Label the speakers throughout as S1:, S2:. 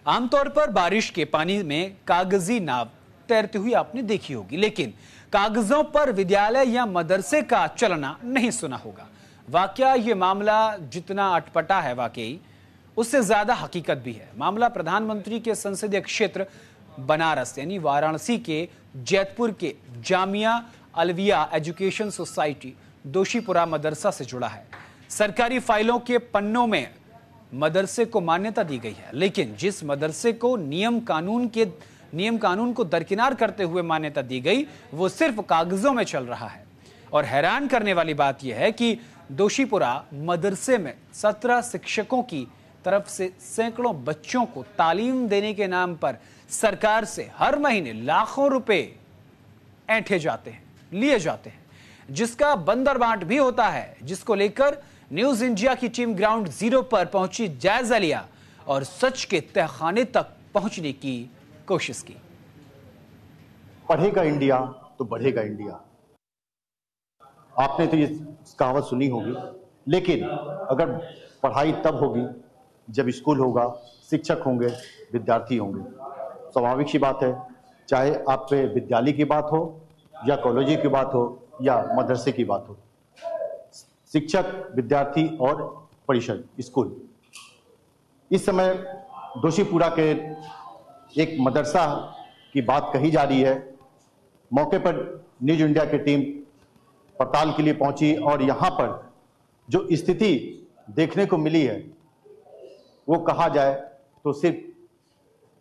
S1: आमतौर पर बारिश के पानी में कागजी नाव तैरती हुई आपने देखी होगी, लेकिन कागजों पर विद्यालय या मदरसे का चलना नहीं सुना होगा। वाकया ये मामला जितना अटपटा है वाकई, उससे ज्यादा हकीकत भी है। मामला प्रधानमंत्री के संसदीय क्षेत्र बनारस यानी वाराणसी के जैतपुर के जामिया अलविया एजुकेशन सोसाइटी दोशीपुरा मदरसा से जुड़ा है। सरकारी फाइलों के पन्नों में मदरसे को मान्यता दी गई है, लेकिन जिस मदरसे को नियम कानून को दरकिनार करते हुए मान्यता दी गई, वो सिर्फ कागजों में चल रहा है। और हैरान करने वाली बात यह है कि दोशीपुरा मदरसे में 17 शिक्षकों की तरफ से सैकड़ों बच्चों को तालीम देने के नाम पर सरकार से हर महीने लाखों रुपए ऐंठे जाते हैं, लिए जाते हैं, जिसका बंदरबाट भी होता है, जिसको लेकर न्यूज इंडिया की टीम ग्राउंड जीरो पर पहुंची, जायजा लिया और सच के तहखाने तक पहुंचने की कोशिश की।
S2: पढ़ेगा इंडिया तो बढ़ेगा इंडिया, आपने तो ये कहावत सुनी होगी। लेकिन अगर पढ़ाई तब होगी जब स्कूल होगा, शिक्षक होंगे, विद्यार्थी होंगे। स्वाभाविक सी बात है, चाहे आप पे विद्यालय की बात हो या कॉलेज की बात हो या मदरसे की बात हो, शिक्षक, विद्यार्थी और परिषद, स्कूल। इस समय दोशीपुरा के एक मदरसा की बात कही जा रही है। मौके पर न्यूज इंडिया की टीम पड़ताल के लिए पहुंची और यहां पर जो स्थिति देखने को मिली है वो कहा जाए तो सिर्फ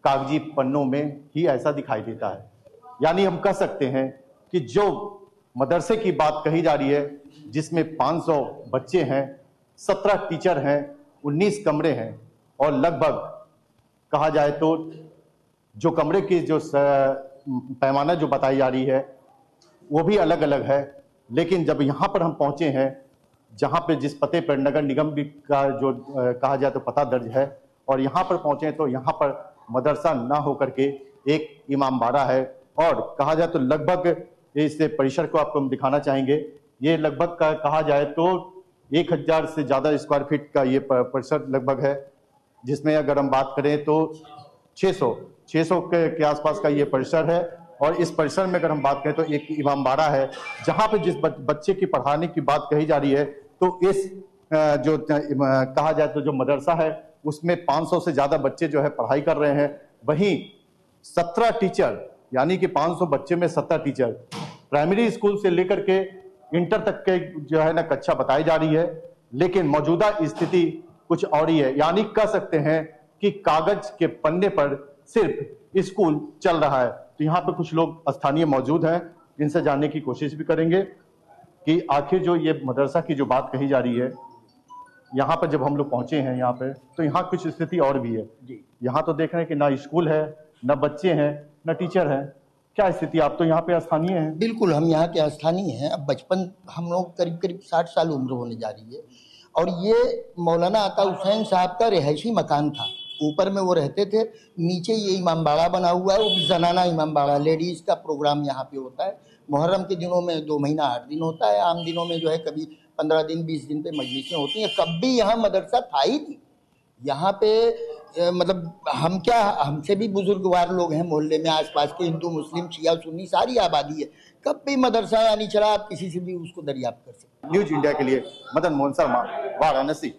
S2: कागजी पन्नों में ही ऐसा दिखाई देता है। यानी हम कह सकते हैं कि जो मदरसे की बात कही जा रही है, जिसमें 500 बच्चे हैं, 17 टीचर हैं, 19 कमरे हैं और लगभग कहा जाए तो जो कमरे की जो पैमाना जो बताई जा रही है वो भी अलग अलग है। लेकिन जब यहाँ पर हम पहुँचे हैं, जहाँ पे जिस पते पर नगर निगम भी का जो कहा जाए तो पता दर्ज है, और यहाँ पर पहुँचे तो यहाँ पर मदरसा ना होकर के एक इमामबाड़ा है। और कहा जाए तो लगभग इस परिसर को आपको हम दिखाना चाहेंगे। ये लगभग कहा जाए तो 1000 से ज़्यादा स्क्वायर फीट का ये परिसर लगभग है, जिसमें अगर हम बात करें तो 600 के आसपास का ये परिसर है। और इस परिसर में अगर हम बात करें तो एक इमामबाड़ा है, जहाँ पे जिस बच्चे की पढ़ाने की बात कही जा रही है, तो इस जो कहा जाए तो जो मदरसा है उसमें 500 से ज़्यादा बच्चे जो है पढ़ाई कर रहे हैं। वहीं 17 टीचर, यानी कि 500 बच्चे में 17 टीचर प्राइमरी स्कूल से लेकर के इंटर तक के जो है ना कक्षा बताई जा रही है। लेकिन मौजूदा स्थिति कुछ और ही है, यानी कह सकते हैं कि कागज के पन्ने पर सिर्फ स्कूल चल रहा है। तो यहाँ पे कुछ लोग स्थानीय मौजूद हैं, इनसे जानने की कोशिश भी करेंगे कि आखिर जो ये मदरसा की जो बात कही जा रही है, यहाँ पर जब हम लोग पहुंचे हैं यहाँ पे, तो यहाँ कुछ स्थिति और भी है। यहाँ तो देख रहे हैं कि ना स्कूल है, ना बच्चे हैं, ना टीचर हैं। क्या स्थिति? आप तो यहाँ पे स्थानीय हैं।
S3: बिल्कुल, हम यहाँ के स्थानीय हैं। अब बचपन हम लोग करीब 60 साल उम्र होने जा रही है। और ये मौलाना अता हुसैन साहब का रिहायशी मकान था। ऊपर में वो रहते थे, नीचे ये इमामबाड़ा बना हुआ है, वो भी जनाना इमामबाड़ा, लेडीज़ का प्रोग्राम यहाँ पे होता है। मुहर्रम के दिनों में 2 महीना 8 दिन होता है, आम दिनों में जो है कभी 15 दिन 20 दिन पे मजलिसें होती हैं। कभी यहाँ मदरसा था ही नहीं। यहाँ पे मतलब हम क्या, हमसे भी बुजुर्गवार लोग हैं मोहल्ले में, आसपास के हिंदू मुस्लिम शिया सुन्नी सारी आबादी है। कब भी मदरसा या नहीं चला, आप किसी से भी उसको दरियाफ्त कर सकते हैं।
S2: न्यूज इंडिया के लिए मदन मोहन शर्मा, वाराणसी।